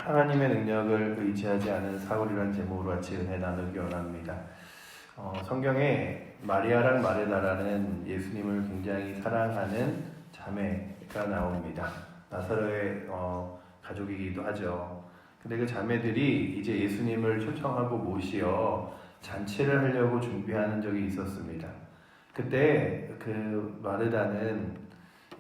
하나님의 능력을 의지하지 않은 사울이라는 제목으로 같이 은혜 나누기 원합니다. 성경에 마리아랑 마르다라는 예수님을 굉장히 사랑하는 자매가 나옵니다. 나사로의 가족이기도 하죠. 근데 그 자매들이 이제 예수님을 초청하고 모시어 잔치를 하려고 준비하는 적이 있었습니다. 그때 그 마르다는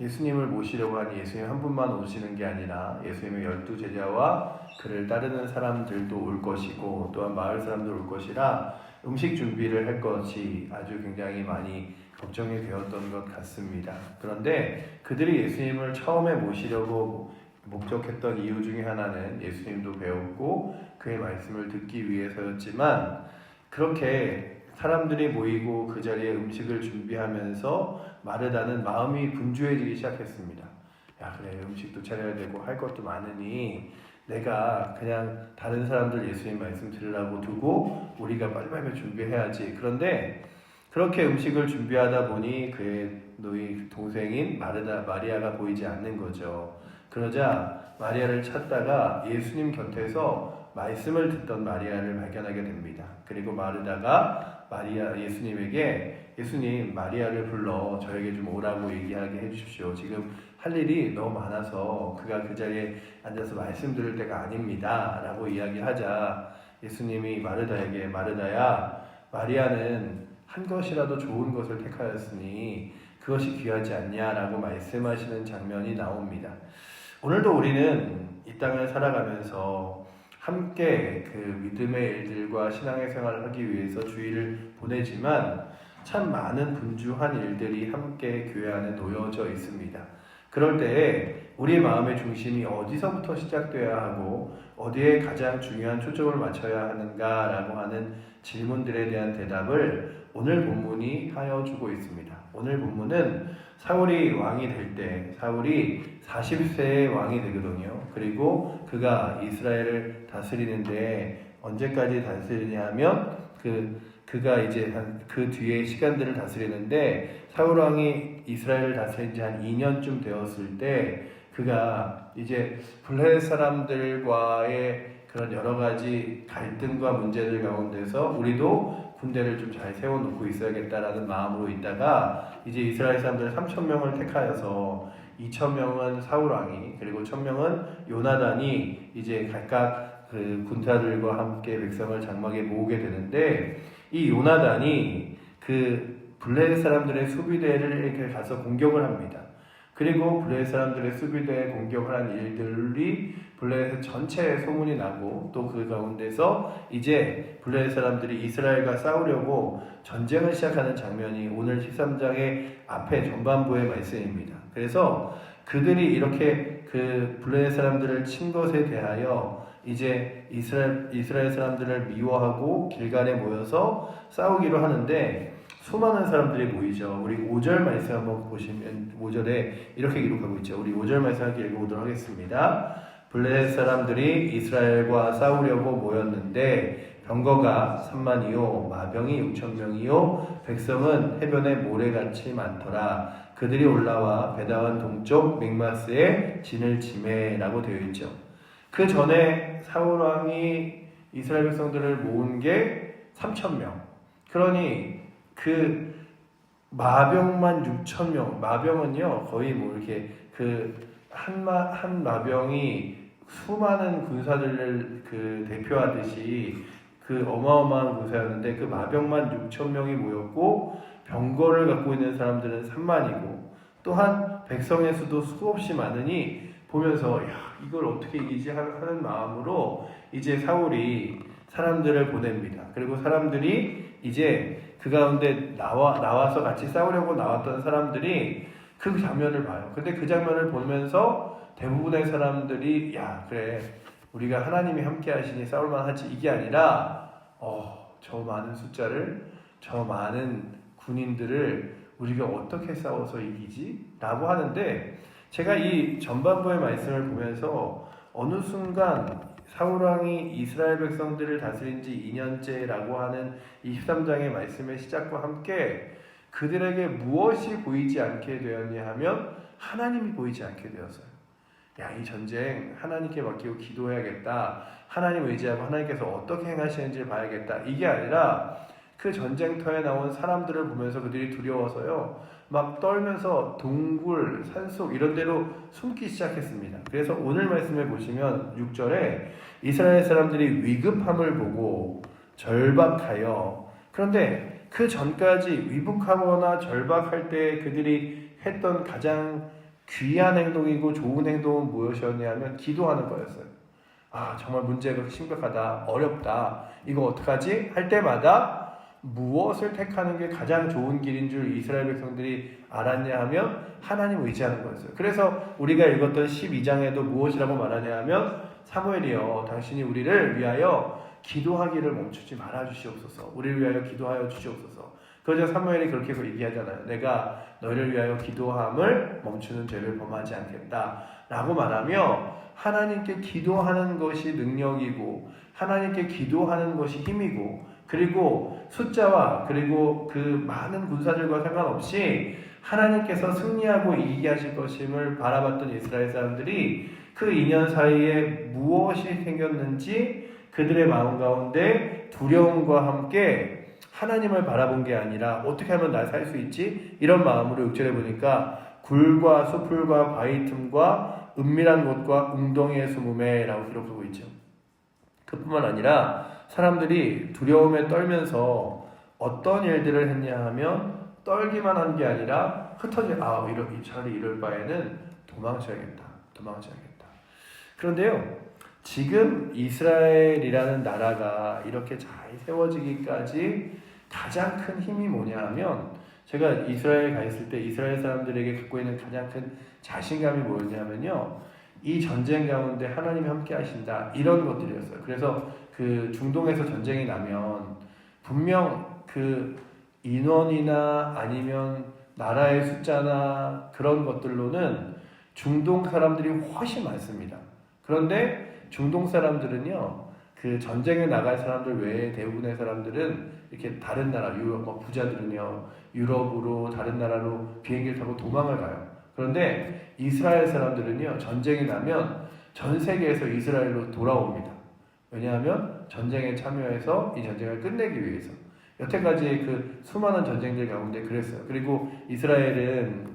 예수님을 모시려고 하니 예수님 한 분만 오시는 게 아니라 예수님의 12제자와 그를 따르는 사람들도 올 것이고 또한 마을 사람도 올 것이라 음식 준비를 할 것이 아주 굉장히 많이 걱정이 되었던 것 같습니다. 그런데 그들이 예수님을 처음에 모시려고 목적했던 이유 중에 하나는 예수님도 배웠고 그의 말씀을 듣기 위해서였지만 그렇게 사람들이 모이고 그 자리에 음식을 준비하면서 마르다는 마음이 분주해지기 시작했습니다. 야, 그래, 음식도 차려야 되고 할 것도 많으니 내가 그냥 다른 사람들 예수님 말씀 들으라고 두고 우리가 빨리빨리 준비해야지. 그런데 그렇게 음식을 준비하다 보니 그의 동생인 마리아가 보이지 않는 거죠. 그러자 마리아를 찾다가 예수님 곁에서 말씀을 듣던 마리아를 발견하게 됩니다. 그리고 마르다가 예수님에게 예수님 마리아를 불러 저에게 좀 오라고 얘기하게 해주십시오. 지금 할 일이 너무 많아서 그가 그 자리에 앉아서 말씀 들을 때가 아닙니다. 라고 이야기하자 예수님이 마르다에게 마르다야 마리아는 한 것이라도 좋은 것을 택하였으니 그것이 귀하지 않냐라고 말씀하시는 장면이 나옵니다. 오늘도 우리는 이 땅을 살아가면서 함께 그 믿음의 일들과 신앙의 생활을 하기 위해서 주일을 보내지만 참 많은 분주한 일들이 함께 교회 안에 놓여져 있습니다. 그럴 때에 우리의 마음의 중심이 어디서부터 시작되어야 하고 어디에 가장 중요한 초점을 맞춰야 하는가라고 하는 질문들에 대한 대답을 오늘 본문이 하여 주고 있습니다. 오늘 본문은 사울이 왕이 될 때 사울이 40세의 왕이 되거든요. 그리고 그가 이스라엘을 다스리는데 언제까지 다스리냐 하면 그가 이제 그 뒤에 시간들을 다스리는데 사울 왕이 이스라엘을 다스린 지 한 2년쯤 되었을 때 그가 이제 블레셋 사람들과의 그런 여러 가지 갈등과 문제들 가운데서 우리도 군대를 좀 잘 세워놓고 있어야겠다라는 마음으로 있다가 이제 이스라엘 사람들 3,000명을 택하여서 2,000명은 사울 왕이 그리고 1,000명은 요나단이 이제 각각 그 군사들과 함께 백성을 장막에 모으게 되는데 이 요나단이 그 블레셋 사람들의 수비대를 이렇게 가서 공격을 합니다. 그리고 블레셋 사람들의 수비대에 공격을 한 일들이 블레셋 전체에 소문이 나고 또 그 가운데서 이제 블레셋 사람들이 이스라엘과 싸우려고 전쟁을 시작하는 장면이 오늘 13장의 앞에 전반부의 말씀입니다. 그래서 그들이 이렇게 그 블레셋 사람들을 친 것에 대하여 이제 이스라엘 사람들을 미워하고 길갈에 모여서 싸우기로 하는데 수많은 사람들이 모이죠. 우리 5절 말씀 한번 보시면 5절에 이렇게 기록하고 있죠. 우리 5절 말씀 함께 읽어보도록 하겠습니다. 블레셋 사람들이 이스라엘과 싸우려고 모였는데 병거가 3만이요 마병이 6,000명이요 백성은 해변에 모래같이 많더라. 그들이 올라와 베다원 동쪽 믹마스에 진을 치매라고 되어 있죠. 그 전에 사울 왕이 이스라엘 백성들을 모은 게 3,000명. 그러니 그 마병만 6,000명. 마병은요 거의 뭐 이렇게 한 마병이 수많은 군사들을 대표하듯이 어마어마한 군사였는데 그 마병만 6,000명이 모였고 병거를 갖고 있는 사람들은 3만이고 또한 백성의 수도 수없이 많으니 보면서 야 이걸 어떻게 이기지 하는 마음으로 이제 사울이 사람들을 보냅니다. 그리고 사람들이 이제 그 가운데 나와서 같이 싸우려고 나왔던 사람들이 그 장면을 봐요. 근데 그 장면을 보면서 대부분의 사람들이 야 그래 우리가 하나님이 함께 하시니 싸울만 하지 이게 아니라 저 많은 숫자를 저 많은 군인들을 우리가 어떻게 싸워서 이기지? 라고 하는데 제가 이 전반부의 말씀을 보면서 어느 순간 사울왕이 이스라엘 백성들을 다스린 지 2년째라고 하는 23장의 말씀의 시작과 함께 그들에게 무엇이 보이지 않게 되었냐 하면 하나님이 보이지 않게 되었어요. 야, 이 전쟁 하나님께 맡기고 기도해야겠다. 하나님 의지하고 하나님께서 어떻게 행하시는지 봐야겠다. 이게 아니라 그 전쟁터에 나온 사람들을 보면서 그들이 두려워서요, 막 떨면서 동굴, 산속 이런 데로 숨기 시작했습니다. 그래서 오늘 말씀에 보시면 6절에 이스라엘 사람들이 위급함을 보고 절박하여, 그런데 그 전까지 위급하거나 절박할 때 그들이 했던 가장 귀한 행동이고 좋은 행동은 무엇이었냐면 기도하는 거였어요. 아, 정말 문제가 심각하다, 어렵다, 이거 어떡하지? 할 때마다 무엇을 택하는 게 가장 좋은 길인 줄 이스라엘 백성들이 알았냐 하면 하나님 의지하는 거였어요. 그래서 우리가 읽었던 12장에도 무엇이라고 말하냐 하면 사무엘이여, 당신이 우리를 위하여 기도하기를 멈추지 말아 주시옵소서. 우리를 위하여 기도하여 주시옵소서. 그저 사무엘이 그렇게 얘기하잖아요. 내가 너희를 위하여 기도함을 멈추는 죄를 범하지 않겠다 라고 말하며, 하나님께 기도하는 것이 능력이고 하나님께 기도하는 것이 힘이고, 그리고 숫자와 그리고 그 많은 군사들과 상관없이 하나님께서 승리하고 이기게 하실 것임을 바라봤던 이스라엘 사람들이 그 2년 사이에 무엇이 생겼는지 그들의 마음 가운데 두려움과 함께 하나님을 바라본 게 아니라 어떻게 하면 나 살 수 있지? 이런 마음으로 6절에 보니까 굴과 수풀과 바위 틈과 은밀한 곳과 웅덩이의 숨음에 라고 기록하고 있죠. 그뿐만 아니라 사람들이 두려움에 떨면서 어떤 일들을 했냐 하면 떨기만 한 게 아니라 차라리 이럴 바에는 도망쳐야겠다. 그런데요, 지금 이스라엘이라는 나라가 이렇게 잘 세워지기까지 가장 큰 힘이 뭐냐 하면, 제가 이스라엘 가 있을 때 이스라엘 사람들에게 갖고 있는 가장 큰 자신감이 뭐였냐면요, 이 전쟁 가운데 하나님이 함께 하신다, 이런 것들이었어요. 그래서 그 중동에서 전쟁이 나면 분명 그 인원이나 아니면 나라의 숫자나 그런 것들로는 중동 사람들이 훨씬 많습니다. 그런데 중동 사람들은요, 그 전쟁에 나갈 사람들 외에 대부분의 사람들은 이렇게 다른 나라, 부자들은요, 유럽으로 다른 나라로 비행기를 타고 도망을 가요. 그런데 이스라엘 사람들은요, 전쟁이 나면 전 세계에서 이스라엘로 돌아옵니다. 왜냐하면 전쟁에 참여해서 이 전쟁을 끝내기 위해서. 여태까지 그 수많은 전쟁들 가운데 그랬어요. 그리고 이스라엘은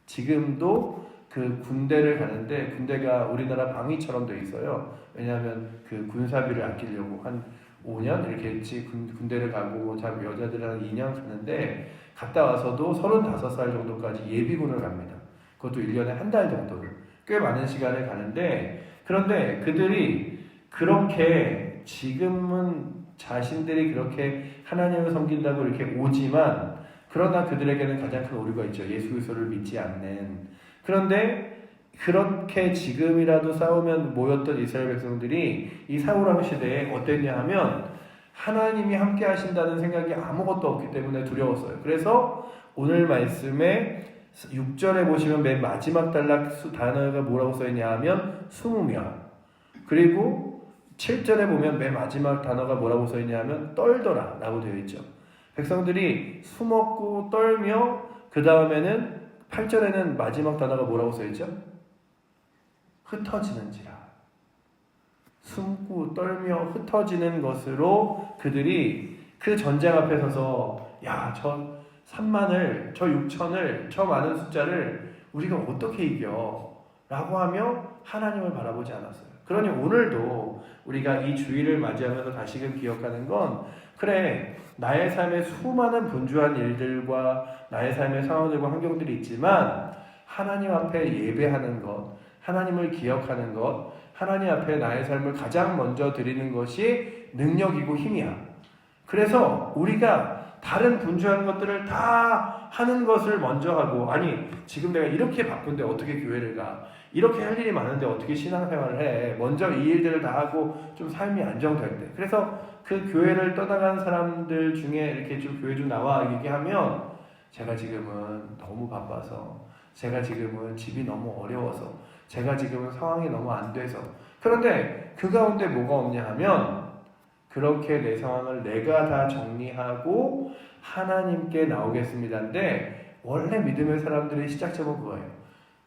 지금도 그 군대를 가는데 군대가 우리나라 방위처럼 돼 있어요. 왜냐하면 그 군사비를 아끼려고 한 5년 이렇게 했지, 군대를 가고 여자들은 한 2년 가는데 갔다 와서도 35살 정도까지 예비군을 갑니다. 그것도 1년에 한 달 정도를, 꽤 많은 시간을 가는데, 그런데 그들이 그렇게 지금은 자신들이 그렇게 하나님을 섬긴다고 이렇게 오지만, 그러나 그들에게는 가장 큰 오류가 있죠. 예수 그리스도를 믿지 않는. 그런데 그렇게 지금이라도 싸우면 모였던 이스라엘 백성들이 이 사울왕 시대에 어땠냐 하면 하나님이 함께 하신다는 생각이 아무것도 없기 때문에 두려웠어요. 그래서 오늘 말씀에 6절에 보시면 맨 마지막 단어가 뭐라고 써있냐 하면 숨으며, 그리고 7절에 보면 맨 마지막 단어가 뭐라고 써있냐 하면 떨더라 라고 되어 있죠. 백성들이 숨었고 떨며, 그 다음에는 8절에는 마지막 단어가 뭐라고 써있죠? 흩어지는지라. 숨고 떨며 흩어지는 것으로 그들이 그 전쟁 앞에 서서, 야, 저 3만을, 저 6천을, 저 많은 숫자를 우리가 어떻게 이겨? 라고 하며 하나님을 바라보지 않았어요. 그러니 오늘도 우리가 이 주일을 맞이하면서 다시금 기억하는 건, 그래, 나의 삶에 수많은 분주한 일들과 나의 삶의 상황들과 환경들이 있지만 하나님 앞에 예배하는 것, 하나님을 기억하는 것, 하나님 앞에 나의 삶을 가장 먼저 드리는 것이 능력이고 힘이야. 그래서 우리가 다른 분주한 것들을 다 하는 것을 먼저 하고, 아니 지금 내가 이렇게 바쁜데 어떻게 교회를 가? 이렇게 할 일이 많은데 어떻게 신앙생활을 해? 먼저 이 일들을 다 하고 좀 삶이 안정될 때. 그래서 그 교회를 떠나간 사람들 중에 이렇게 좀 교회 좀 나와 얘기하면, 제가 지금은 너무 바빠서, 제가 지금은 집이 너무 어려워서, 제가 지금은 상황이 너무 안 돼서. 그런데 그 가운데 뭐가 없냐 하면, 그렇게 내 상황을 내가 다 정리하고 하나님께 나오겠습니다인데, 원래 믿음의 사람들의 시작점은 그거예요.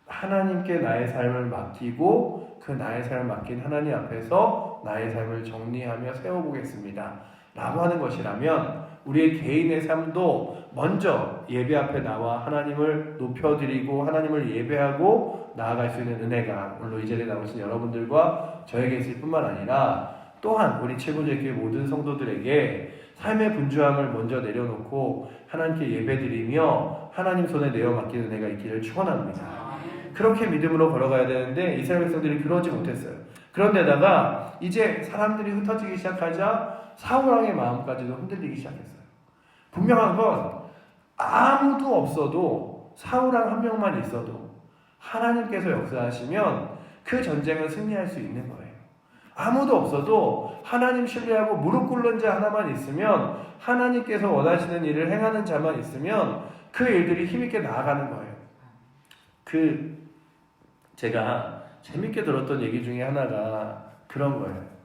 하나님께 나의 삶을 맡기고 그 나의 삶을 맡긴 하나님 앞에서 나의 삶을 정리하며 세워보겠습니다 라고 하는 것이라면 우리의 개인의 삶도 먼저 예배 앞에 나와 하나님을 높여드리고 하나님을 예배하고 나아갈 수 있는 은혜가 물론 이 자리에 나오신 여러분들과 저에게 있을 뿐만 아니라 또한 우리 최고제교회 모든 성도들에게 삶의 분주함을 먼저 내려놓고 하나님께 예배드리며 하나님 손에 내어 맡기는 은혜가 있기를 축원합니다. 그렇게 믿음으로 걸어가야 되는데 이스라엘 백성들이 그러지 못했어요. 그런데다가 이제 사람들이 흩어지기 시작하자 사울왕의 마음까지도 흔들리기 시작했어요. 분명한 건 아무도 없어도 사울왕 한 명만 있어도 하나님께서 역사하시면 그 전쟁은 승리할 수 있는 거예요. 아무도 없어도 하나님 신뢰하고 무릎 꿇는 자 하나만 있으면 하나님께서 원하시는 일을 행하는 자만 있으면 그 일들이 힘있게 나아가는 거예요. 제가 재밌게 들었던 얘기 중에 하나가 그런 거예요.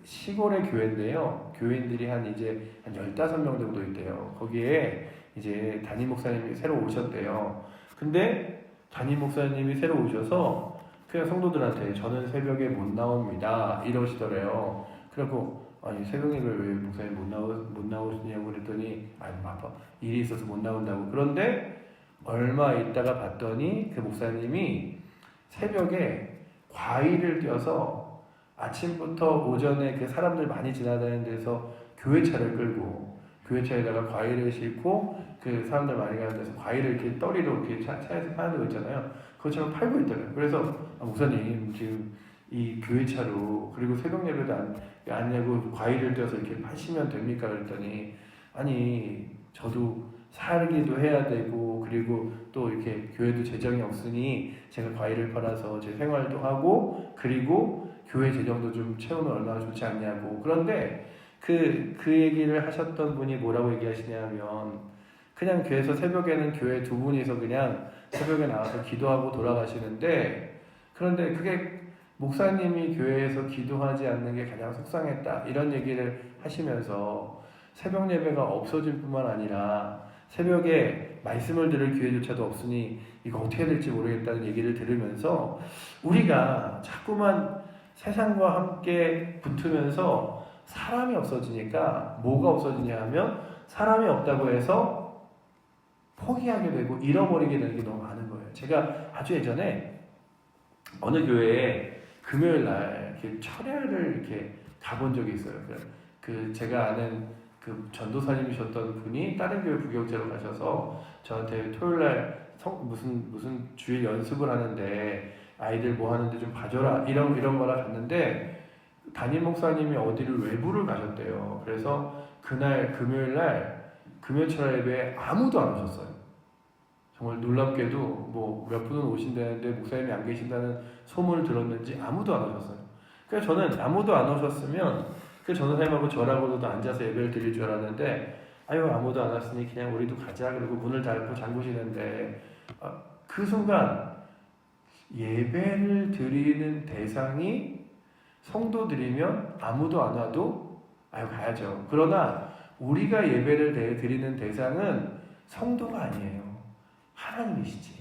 시골의 교회인데요. 교인들이 한 15명 정도 있대요. 거기에 이제 담임 목사님이 새로 오셨대요. 근데 담임 목사님이 새로 오셔서 그냥 성도들한테 저는 새벽에 못 나옵니다 이러시더래요. 그리고 아니 새벽에 왜 목사님 못 나오시냐고 그랬더니 아파 일이 있어서 못 나온다고. 그런데 얼마 있다가 봤더니 그 목사님이 새벽에 과일을 띄어서 아침부터 오전에 그 사람들 많이 지나다니는 데서 교회차를 끌고 교회차에다가 과일을 싣고 그 사람들 많이 가는 데서 과일을 이렇게 떠리로 이렇게 차에서 파는 거 있잖아요. 그것처럼 팔고 있더라고요. 그래서 목사님 지금 이 교회차로 그리고 새벽 예배도 안 내고 과일을 띄어서 이렇게 파시면 됩니까? 그랬더니 아니 저도 살기도 해야 되고 그리고 또 이렇게 교회도 재정이 없으니 제가 과일을 팔아서 제 생활도 하고 그리고 교회 재정도 좀 채우면 얼마나 좋지 않냐고. 그런데 그 얘기를 하셨던 분이 뭐라고 얘기하시냐면 그냥 교회에서 새벽에는 교회 두 분이서 그냥 새벽에 나와서 기도하고 돌아가시는데 그런데 그게 목사님이 교회에서 기도하지 않는 게 가장 속상했다 이런 얘기를 하시면서 새벽 예배가 없어질 뿐만 아니라 새벽에 말씀을 들을 기회조차도 없으니 이거 어떻게 될지 모르겠다는 얘기를 들으면서 우리가 자꾸만 세상과 함께 붙으면서 사람이 없어지니까 뭐가 없어지냐 하면 사람이 없다고 해서 포기하게 되고 잃어버리게 되는 게 너무 많은 거예요. 제가 아주 예전에 어느 교회에 금요일 날 이렇게 철야를 이렇게 가본 적이 있어요. 제가 아는 그 전도사님이셨던 분이 다른 교회 부교육자로 가셔서 저한테 토요일 날 무슨 주일 연습을 하는데 아이들 뭐 하는데 좀 봐줘라 이런 거라 갔는데 담임 목사님이 어디를 외부를 가셨대요. 그래서 그날 금요일 날 금요철 예배에 아무도 안 오셨어요. 정말 놀랍게도 뭐 몇 분은 오신다는데 목사님이 안 계신다는 소문을 들었는지 아무도 안 오셨어요. 그래서 저는 아무도 안 오셨으면 그 전도사님하고 저라고도 앉아서 예배를 드릴 줄 알았는데 아유 아무도 안 왔으니 그냥 우리도 가자 그리고 문을 닫고 잠그시는데 그 순간 예배를 드리는 대상이 성도들이면 아무도 안 와도 아유 가야죠. 그러나 우리가 예배를 드리는 대상은 성도가 아니에요. 하나님이시지.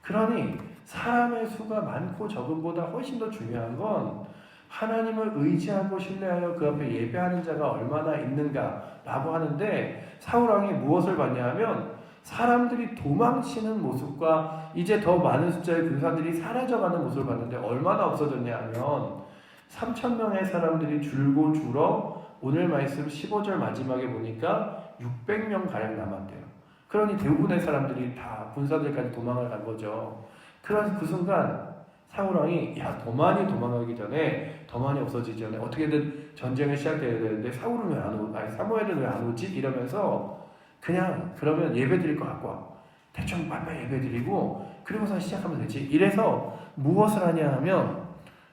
그러니 사람의 수가 많고 적음보다 훨씬 더 중요한 건 하나님을 의지하고 신뢰하여 그 앞에 예배하는 자가 얼마나 있는가라고 하는데 사울왕이 무엇을 봤냐 하면 사람들이 도망치는 모습과 이제 더 많은 숫자의 군사들이 사라져가는 모습을 봤는데 얼마나 없어졌냐 하면 3,000명의 사람들이 줄고 줄어 오늘 말씀 15절 마지막에 보니까 600명 가량 남았대요. 그러니 대부분의 사람들이 다 군사들까지 도망을 간 거죠. 그래서 그 순간 사울왕이 더 많이 도망가기 전에 더 많이 없어지기 전에 어떻게든 전쟁을 시작해야 되는데 사무엘은 왜 안 오지? 이러면서 그냥 그러면 예배 드릴 거 갖고 와. 대충 빨리 예배 드리고 그리고서 시작하면 되지. 이래서 무엇을 하냐 하면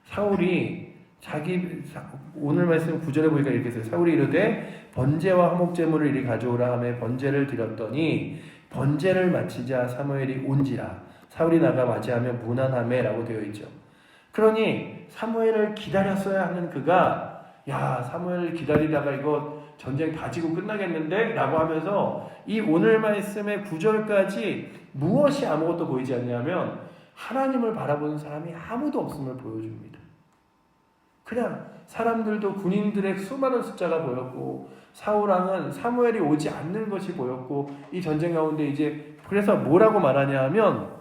사울이 오늘 말씀 9절에 보니까 이렇게 했어요. 사울이 이르되 번제와 화목제물을 이리 가져오라 하며 번제를 드렸더니 번제를 마치자 사무엘이 온지라 사울이 나가 맞이하며 무난하매 라고 되어 있죠. 그러니 사무엘을 기다렸어야 하는 그가 사무엘을 기다리다가 이거 전쟁 다 지고 끝나겠는데? 라고 하면서 이 오늘 말씀의 9절까지 무엇이 아무것도 보이지 않냐면 하나님을 바라보는 사람이 아무도 없음을 보여줍니다. 그냥 사람들도 군인들의 수많은 숫자가 보였고 사울왕은 사무엘이 오지 않는 것이 보였고 이 전쟁 가운데 이제 그래서 뭐라고 말하냐 하면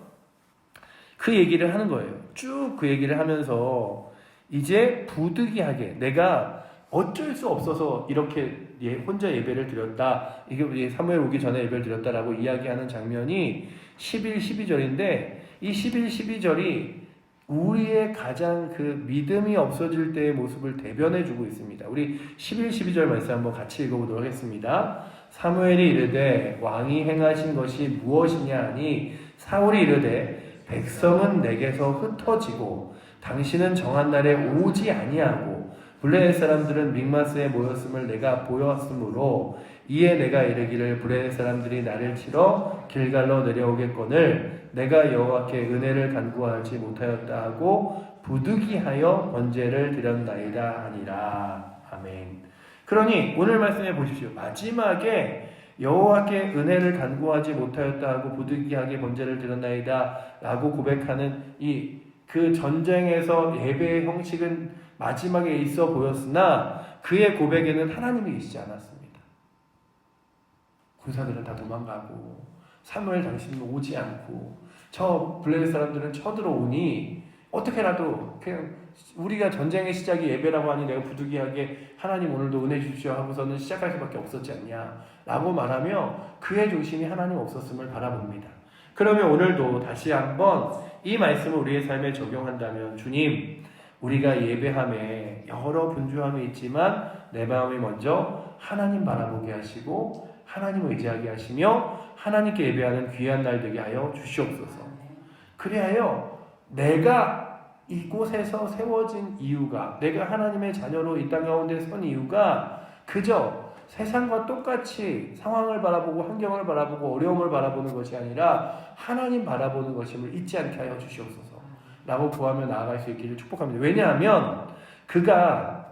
그 얘기를 하는 거예요. 쭉 그 얘기를 하면서 이제 부득이하게 내가 어쩔 수 없어서 이렇게 혼자 예배를 드렸다. 이게 사무엘 오기 전에 예배를 드렸다라고 이야기하는 장면이 11, 12절인데 이 11, 12절이 우리의 가장 그 믿음이 없어질 때의 모습을 대변해주고 있습니다. 우리 11, 12절 말씀 한번 같이 읽어보도록 하겠습니다. 사무엘이 이르되 왕이 행하신 것이 무엇이냐 하니 사울이 이르되 백성은 내게서 흩어지고 당신은 정한 날에 오지 아니하고 블레셋 사람들은 믹마스에 모였음을 내가 보였으므로 이에 내가 이르기를 블레셋 사람들이 나를 치러 길갈로 내려오겠거늘 내가 여호와께 은혜를 간구하지 못하였다 하고 부득이하여 번제를 드렸나이다 하니라. 아멘. 그러니 오늘 말씀해 보십시오. 마지막에 여호와께 은혜를 간구하지 못하였다 하고 부득이하게 번제를 드렸나이다 라고 고백하는 그 전쟁에서 예배의 형식은 마지막에 있어 보였으나 그의 고백에는 하나님이 계시지 않았습니다. 군사들은 다 도망가고 사무엘 당신은 오지 않고 저 블레셋 사람들은 쳐들어오니 어떻게라도 그냥 우리가 전쟁의 시작이 예배라고 하니 내가 부득이하게 하나님 오늘도 은혜 주십시오 하고서는 시작할 수밖에 없었지 않냐 라고 말하며 그의 중심이 하나님 없었음을 바라봅니다. 그러면 오늘도 다시 한번 이 말씀을 우리의 삶에 적용한다면 주님 우리가 예배함에 여러 분주함이 있지만 내 마음이 먼저 하나님 바라보게 하시고 하나님 의지하게 하시며 하나님께 예배하는 귀한 날 되게 하여 주시옵소서. 그리하여 내가 이곳에서 세워진 이유가 내가 하나님의 자녀로 이 땅 가운데 선 이유가 그저 세상과 똑같이 상황을 바라보고 환경을 바라보고 어려움을 바라보는 것이 아니라 하나님 바라보는 것임을 잊지 않게 하여 주시옵소서 라고 구하며 나아갈 수 있기를 축복합니다. 왜냐하면 그가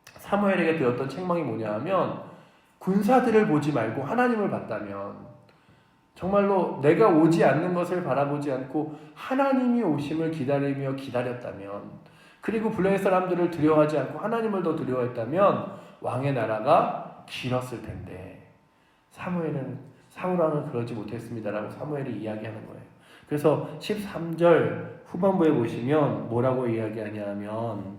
사무엘에게 드렸던 책망이 뭐냐 하면 군사들을 보지 말고 하나님을 봤다면 정말로 내가 오지 않는 것을 바라보지 않고 하나님이 오심을 기다리며 기다렸다면 그리고 블레셋 사람들을 두려워하지 않고 하나님을 더 두려워했다면 왕의 나라가 길었을 텐데 사울왕은 그러지 못했습니다라고 사무엘이 이야기하는 거예요. 그래서 13절 후반부에 보시면 뭐라고 이야기하냐면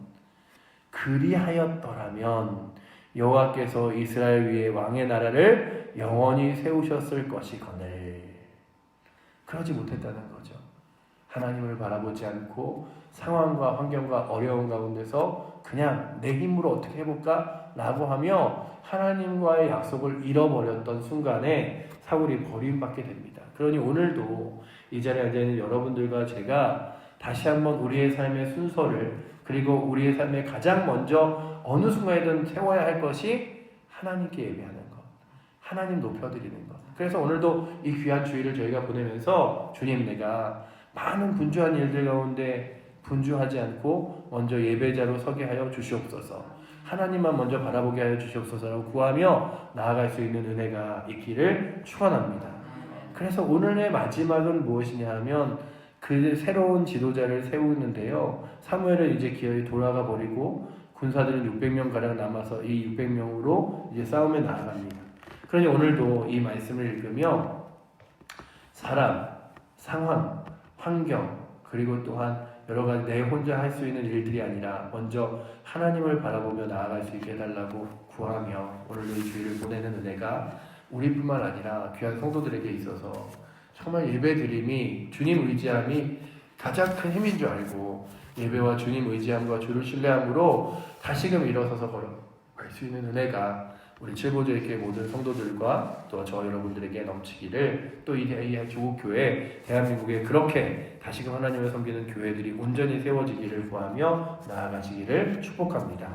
그리하였더라면 여호와께서 이스라엘 위에 왕의 나라를 영원히 세우셨을 것이거늘. 그러지 못했다는 거죠. 하나님을 바라보지 않고 상황과 환경과 어려운 가운데서 그냥 내 힘으로 어떻게 해볼까? 라고 하며 하나님과의 약속을 잃어버렸던 순간에 사울이 버림받게 됩니다. 그러니 오늘도 이 자리에 앉아있는 여러분들과 제가 다시 한번 우리의 삶의 순서를 그리고 우리의 삶에 가장 먼저 어느 순간이든 세워야 할 것이 하나님께 예배하는 것, 하나님 높여드리는 것. 그래서 오늘도 이 귀한 주일을 저희가 보내면서 주님 내가 많은 분주한 일들 가운데 분주하지 않고 먼저 예배자로 서게 하여 주시옵소서. 하나님만 먼저 바라보게 하여 주시옵소서라고 구하며 나아갈 수 있는 은혜가 있기를 축원합니다. 그래서 오늘의 마지막은 무엇이냐 하면 그 새로운 지도자를 세우는데요. 사무엘은 이제 기어이 돌아가 버리고 군사들은 600명 가량 남아서 이 600명으로 이제 싸움에 나아갑니다. 그러니 오늘도 이 말씀을 읽으며 사람, 상황, 환경 그리고 또한 여러 가지 내 혼자 할 수 있는 일들이 아니라 먼저 하나님을 바라보며 나아갈 수 있게 해달라고 구하며 오늘도 이 주일을 보내는 은혜가 우리뿐만 아니라 귀한 성도들에게 있어서 정말 예배드림이 주님 의지함이 가장 큰 힘인 줄 알고 예배와 주님 의지함과 주를 신뢰함으로 다시금 일어서서 걸어갈 수 있는 은혜가 우리 칠보조의교회 모든 성도들과 또 저 여러분들에게 넘치기를 또 이 조국교회 대한민국에 그렇게 다시금 하나님을 섬기는 교회들이 온전히 세워지기를 구하며 나아가시기를 축복합니다.